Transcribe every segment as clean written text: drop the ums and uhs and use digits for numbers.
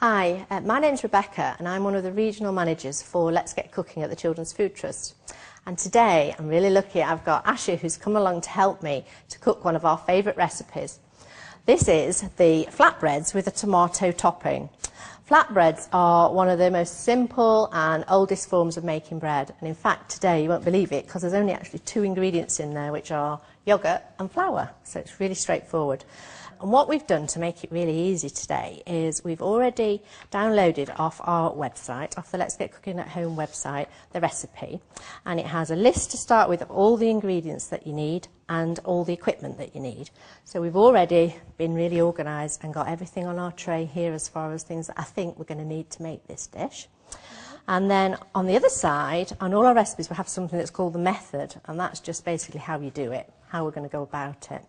Hi, my name's Rebecca and I'm one of the regional managers for Let's Get Cooking at the Children's Food Trust. And today I'm really lucky I've got Asha who's come along to help me to cook one of our favourite recipes. This is the flatbreads with a tomato topping. Flatbreads are one of the most simple and oldest forms of making bread, and in fact today you won't believe it because there's only actually 2 ingredients in there, which are yoghurt and flour, so it's really straightforward. And what we've done to make it really easy today is we've already downloaded off our website, off the Let's Get Cooking at Home website, the recipe. And it has a list to start with of all the ingredients that you need and all the equipment that you need. So we've already been really organised and got everything on our tray here as far as things that I think we're going to need to make this dish. And then on the other side, on all our recipes, we have something that's called the method, and that's just basically how you do it, how we're going to go about it.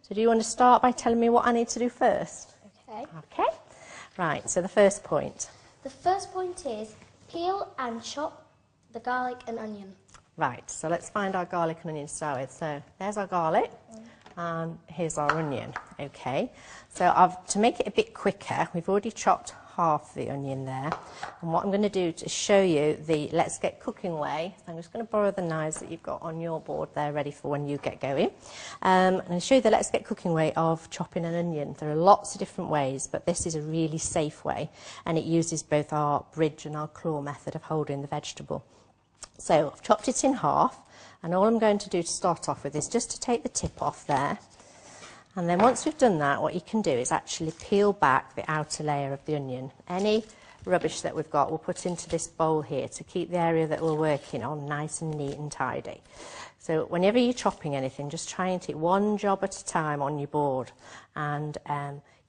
So do you want to start by telling me what I need to do first? Okay. Okay. Right, so the first point. The first point is peel and chop the garlic and onion. Right, so let's find our garlic and onion to start with. So there's our garlic, and here's our onion. Okay, so to make it a bit quicker, we've already chopped half the onion there. And what I'm going to do to show you the Let's Get Cooking way, I'm just going to borrow the knives that you've got on your board there ready for when you get going. And I'll show you the Let's Get Cooking way of chopping an onion. There are lots of different ways, but this is a really safe way, and it uses both our bridge and our claw method of holding the vegetable. So I've chopped it in half, and all I'm going to do to start off with is just to take the tip off there. And then once we've done that, what you can do is actually peel back the outer layer of the onion. Any rubbish that we've got we'll put into this bowl here to keep the area that we're working on nice and neat and tidy. So whenever you're chopping anything, just try and take one job at a time on your board and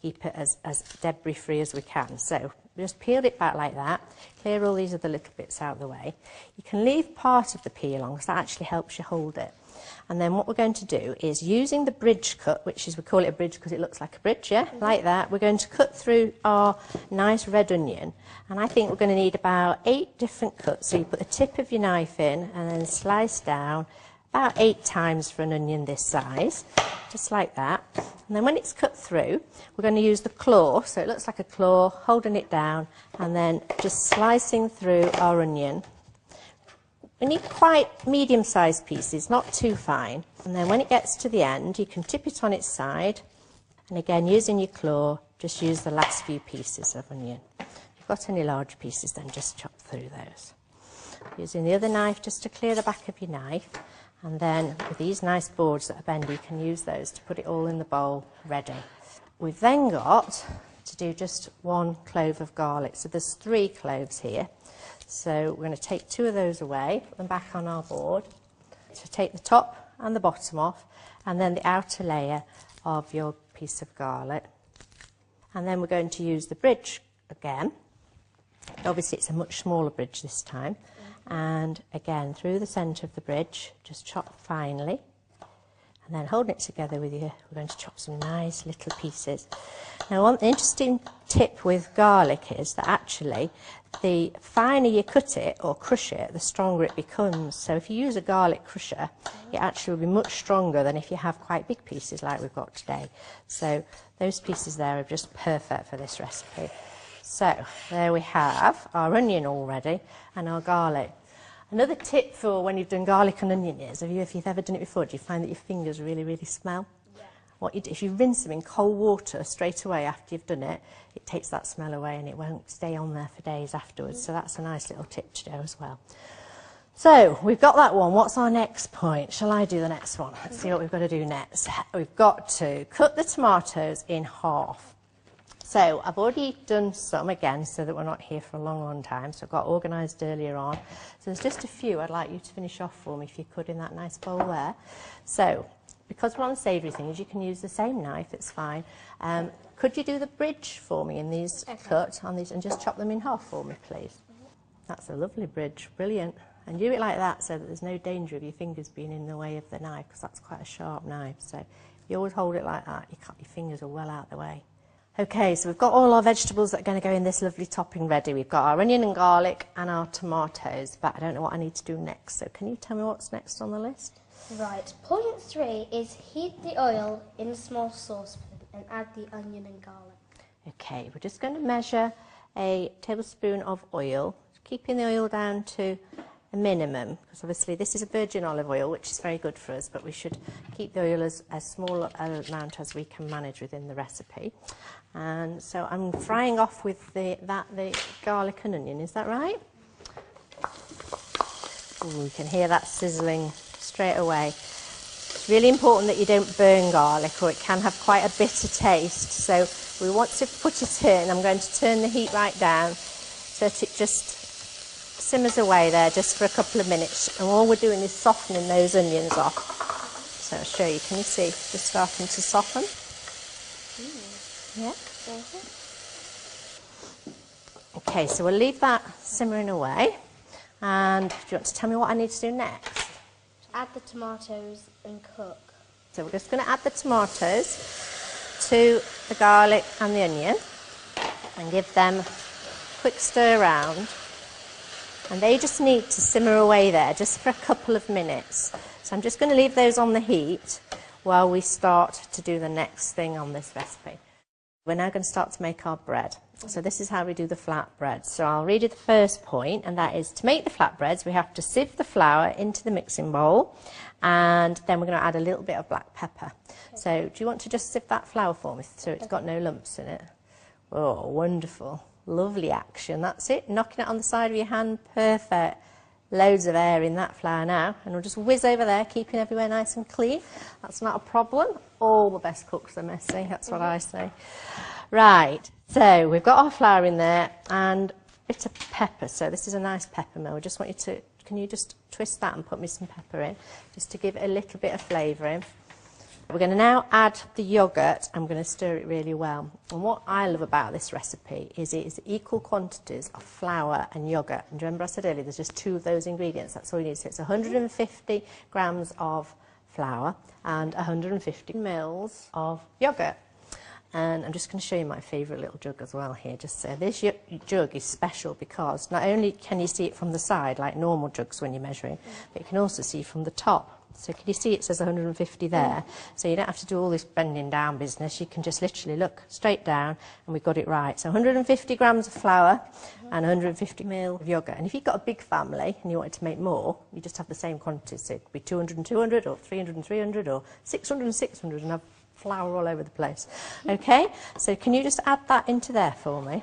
keep it as debris free as we can. So just peel it back like that, clear all these other little bits out of the way. You can leave part of the peel on because that actually helps you hold it. And then what we're going to do is, using the bridge cut, which is, we call it a bridge because it looks like a bridge, yeah, like that, we're going to cut through our nice red onion. And I think we're going to need about 8 different cuts. So you put the tip of your knife in and then slice down about 8 times for an onion this size, just like that. And then when it's cut through, we're going to use the claw, so it looks like a claw, holding it down, and then just slicing through our onion. We need quite medium-sized pieces, not too fine. And then when it gets to the end, you can tip it on its side. And again, using your claw, just use the last few pieces of onion. If you've got any large pieces, then just chop through those. Using the other knife just to clear the back of your knife. And then with these nice boards that are bendy, you can use those to put it all in the bowl ready. We've then got to do just 1 clove of garlic. So there's 3 cloves here. So we're going to take 2 of those away, put them back on our board. So take the top and the bottom off, and then the outer layer of your piece of garlic. And then we're going to use the bridge again. Obviously it's a much smaller bridge this time. And again, through the centre of the bridge, just chop finely. And then holding it together with you, we're going to chop some nice little pieces. Now, one interesting tip with garlic is that actually the finer you cut it or crush it, the stronger it becomes. So if you use a garlic crusher, it actually will be much stronger than if you have quite big pieces like we've got today. So those pieces there are just perfect for this recipe. So there we have our onion all ready and our garlic. Another tip for when you've done garlic and onion is, if you've ever done it before, do you find that your fingers really, really smell? Yeah. What you do, if you rinse them in cold water straight away after you've done it, it takes that smell away and it won't stay on there for days afterwards. So that's a nice little tip to do as well. So we've got that one. What's our next point? Shall I do the next one? Let's see what we've got to do next. We've got to cut the tomatoes in half. So I've already done some again so that we're not here for a long, long time. So I've got organised earlier on. So there's just a few I'd like you to finish off for me if you could in that nice bowl there. So because we're on savoury things, you can use the same knife, it's fine. Could you do the bridge for me in these cut on these and just chop them in half for me, please? That's a lovely bridge, brilliant. And do it like that so that there's no danger of your fingers being in the way of the knife, because that's quite a sharp knife. So if you always hold it like that, your fingers are well out of the way. Okay, so we've got all our vegetables that are going to go in this lovely topping ready. We've got our onion and garlic and our tomatoes, but I don't know what I need to do next. So can you tell me what's next on the list? Right, point 3 is heat the oil in a small saucepan and add the onion and garlic. Okay, we're just going to measure a tablespoon of oil, keeping the oil down to a minimum, because obviously this is a virgin olive oil, which is very good for us, but we should keep the oil as small an amount as we can manage within the recipe. And so I'm frying off with the garlic and onion, is that right? Ooh, you can hear that sizzling straight away. It's really important that you don't burn garlic, or it can have quite a bitter taste. So we want to put it in. I'm going to turn the heat right down so that it just simmers away there just for a couple of minutes, and all we're doing is softening those onions off. So I'll show you. Can you see just starting to soften? Yeah. Okay, so we'll leave that simmering away. And do you want to tell me what I need to do next? Add the tomatoes and cook. So we're just going to add the tomatoes to the garlic and the onion and give them a quick stir around. And they just need to simmer away there just for a couple of minutes. So I'm just going to leave those on the heat while we start to do the next thing on this recipe. We're now going to start to make our bread. So this is how we do the flatbread. So I'll read you the first point, and that is to make the flatbreads, we have to sieve the flour into the mixing bowl, and then we're going to add a little bit of black pepper. Okay. So do you want to just sieve that flour for me so it's got no lumps in it? Oh, wonderful. Lovely action. That's it. Knocking it on the side of your hand. Perfect. Loads of air in that flour now. And we'll just whiz over there, keeping everywhere nice and clean. That's not a problem. All the best cooks are messy. That's what I say. Right. So we've got our flour in there and a bit of pepper. So this is a nice pepper mill. I just want you to, can you just twist that and put me some pepper in, just to give it a little bit of flavour in. We're going to now add the yoghurt. I'm going to stir it really well. And what I love about this recipe is it is equal quantities of flour and yoghurt. And remember I said earlier, there's just 2 of those ingredients. That's all you need. So it's 150 grams of flour and 150 mils of yoghurt. And I'm just going to show you my favourite little jug as well here. Just so this jug is special because not only can you see it from the side like normal jugs when you're measuring, but you can also see from the top. So can you see it says 150 there? So you don't have to do all this bending down business. You can just literally look straight down and we've got it right. So 150 grams of flour and 150 ml of yoghurt. And if you've got a big family and you wanted to make more, you just have the same quantities. So it could be 200 and 200 or 300 and 300 or 600 and 600 and have flour all over the place. Okay, so can you just add that into there for me?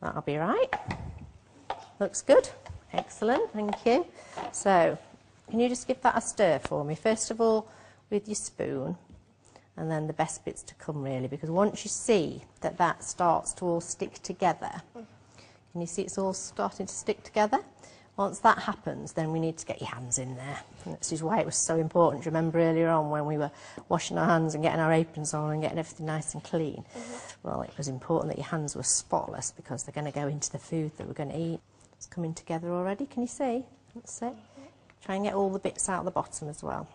That'll be right. Looks good. Excellent, thank you. So, can you just give that a stir for me? First of all, with your spoon, and then the best bits to come really, because once you see that that starts to all stick together, can you see it's all starting to stick together? Once that happens, then we need to get your hands in there. And this is why it was so important. Do you remember earlier on when we were washing our hands and getting our aprons on and getting everything nice and clean? Well, it was important that your hands were spotless because they're going to go into the food that we're going to eat. It's coming together already, can you see? That's it. Try and get all the bits out the bottom as well.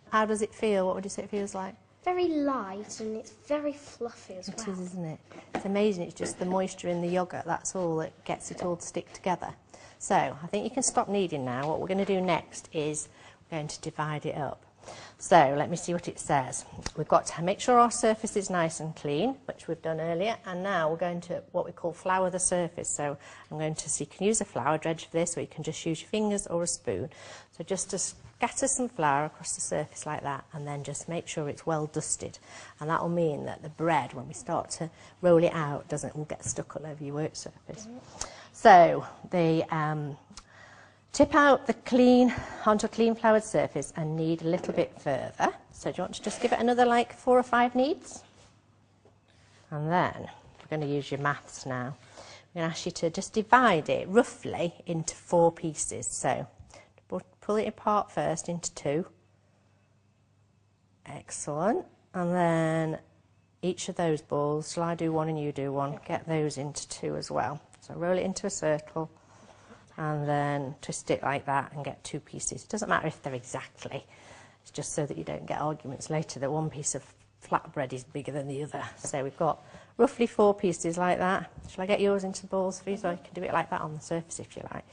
How does it feel? What would you say it feels like? Very light and it's very fluffy as well. It is, isn't it? It's amazing. It's just the moisture in the yoghurt. That's all that gets it all to stick together. So I think you can stop kneading now. What we're going to do next is we're going to divide it up. So let me see what it says. We've got to make sure our surface is nice and clean, which we've done earlier, and now we're going to what we call flour the surface. So I'm going to, so you can use a flour dredge for this, or you can just use your fingers or a spoon. So just to scatter some flour across the surface like that, and then just make sure it's well dusted. And that will mean that the bread, when we start to roll it out, doesn't all get stuck all over your work surface. So the tip out the clean onto a clean floured surface and knead a little bit further. So do you want to just give it another like 4 or 5 kneads? And then we're going to use your maths now. I'm going to ask you to just divide it roughly into 4 pieces. So pull it apart first into 2. Excellent. And then each of those balls, shall I do one and you do one? Get those into 2 as well. So roll it into a circle. And then twist it like that and get 2 pieces. It doesn't matter if they're exactly. It's just so that you don't get arguments later that one piece of flatbread is bigger than the other. So we've got roughly 4 pieces like that. Shall I get yours into balls for you? So you can do it like that on the surface if you like.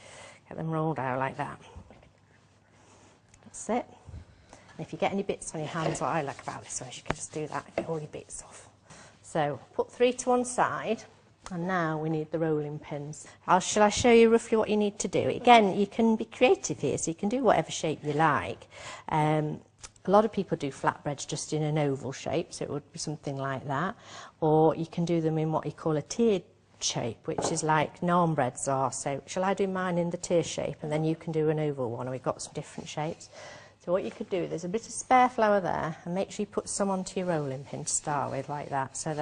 Get them rolled out like that. That's it. And if you get any bits on your hands, what I like about this one is you can just do that and get all your bits off. So put 3 to one side, and now we need the rolling pins. Shall I show you roughly what you need to do? Again, you can be creative here, so you can do whatever shape you like. A lot of people do flatbreads just in an oval shape, so it would be something like that. Or you can do them in what you call a tiered shape, which is like naan breads are. So shall I do mine in the tier shape, and then you can do an oval one, and we've got some different shapes. So what you could do, there's a bit of spare flour there, and make sure you put some onto your rolling pin to start with, like that. So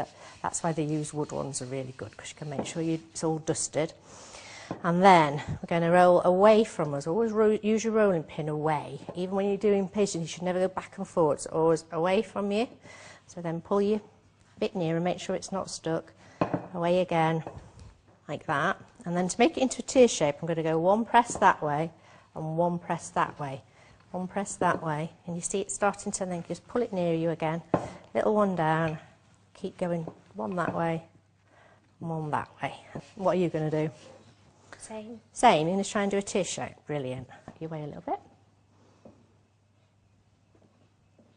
that's why they use wood ones are really good, because you can make sure it's all dusted. And then we're going to roll away from us. Always use your rolling pin away. Even when you're doing pigeons, you should never go back and forward. It's always away from you. So then pull you a bit nearer, make sure it's not stuck. Away again, like that. And then to make it into a tier shape, I'm going to go one press that way and one press that way. One press that way. And you see it starting to then just pull it near you again. Little one down. Keep going one that way, one that way. What are you going to do? Same. Same, you're going to try and do a tier shape. Brilliant. You weigh a little bit.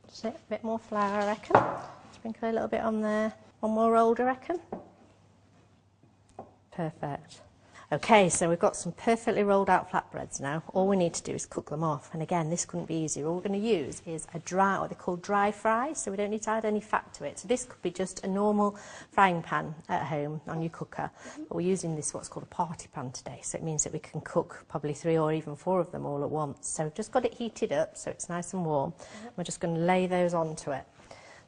That's it. A bit more flour, I reckon. Sprinkle a little bit on there. One more rolled, I reckon. Perfect. Okay, so we've got some perfectly rolled out flatbreads now. All we need to do is cook them off. And again, this couldn't be easier. All we're going to use is a dry, what they call dry fry, so we don't need to add any fat to it. So this could be just a normal frying pan at home on your cooker. But we're using this, what's called a party pan today. So it means that we can cook probably 3 or even 4 of them all at once. So we've just got it heated up so it's nice and warm. We're just going to lay those onto it.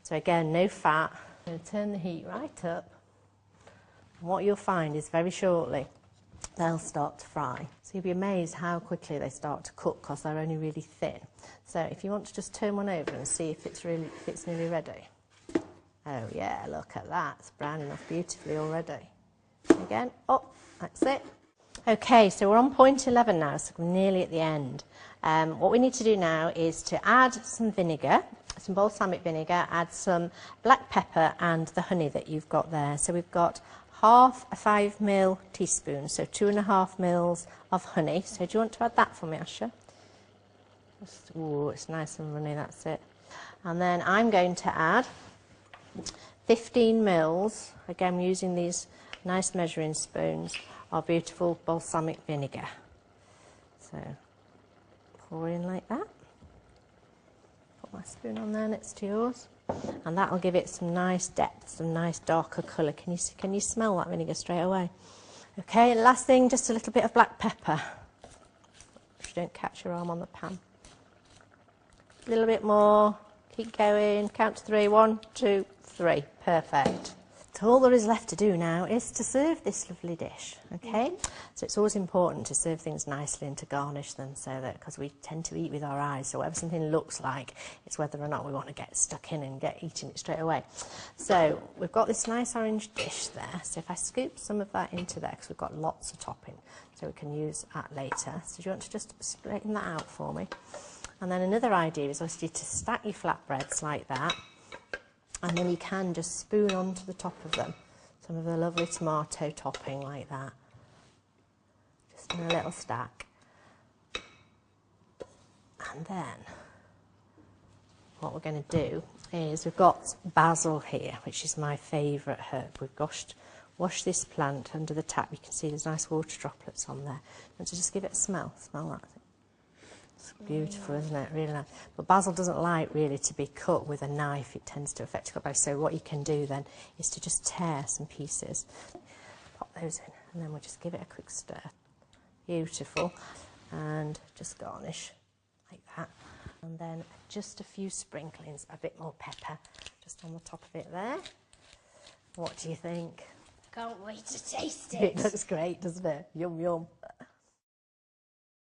So again, no fat. I'm going to turn the heat right up. And what you'll find is very shortly, they'll start to fry. So you'll be amazed how quickly they start to cook because they're only really thin. So if you want to just turn one over and see if it's nearly ready. Oh yeah, look at that. It's browning off beautifully already. Again, oh, that's it. Okay, so we're on point 11 now, so we're nearly at the end. What we need to do now is to add some vinegar, some balsamic vinegar, add some black pepper and the honey that you've got there. So we've got half a 5ml teaspoon, so 2.5 mils of honey. So do you want to add that for me, Asha? Oh, it's nice and runny, that's it. And then I'm going to add 15 mils, again using these nice measuring spoons, of beautiful balsamic vinegar. So pour in like that. Put my spoon on there next to yours. And that will give it some nice depth, some nice darker colour. Can you smell that vinegar straight away? Okay, last thing, just a little bit of black pepper. If you don't catch your arm on the pan. A little bit more. Keep going. Count to 3. 1, 2, 3. Perfect. So all there is left to do now is to serve this lovely dish, okay? So it's always important to serve things nicely and to garnish them, so that, because we tend to eat with our eyes, so whatever something looks like, it's whether or not we want to get stuck in and get eating it straight away. So we've got this nice orange dish there, so if I scoop some of that into there, because we've got lots of topping, so we can use that later. So do you want to just straighten that out for me? And then another idea is obviously to stack your flatbreads like that, and then you can just spoon onto the top of them some of the lovely tomato topping like that, just in a little stack. And then what we're going to do is, we've got basil here, which is my favourite herb. We've washed this plant under the tap. You can see there's nice water droplets on there. And to just give it a smell that. It's beautiful, isn't it? Really nice. But basil doesn't like really to be cut with a knife. It tends to affect your body. So what you can do then is to just tear some pieces, pop those in, and then we'll just give it a quick stir. Beautiful. And just garnish like that. And then just a few sprinklings, a bit more pepper just on the top of it there. What do you think? Can't wait to taste it. It looks great, doesn't it? Yum, yum.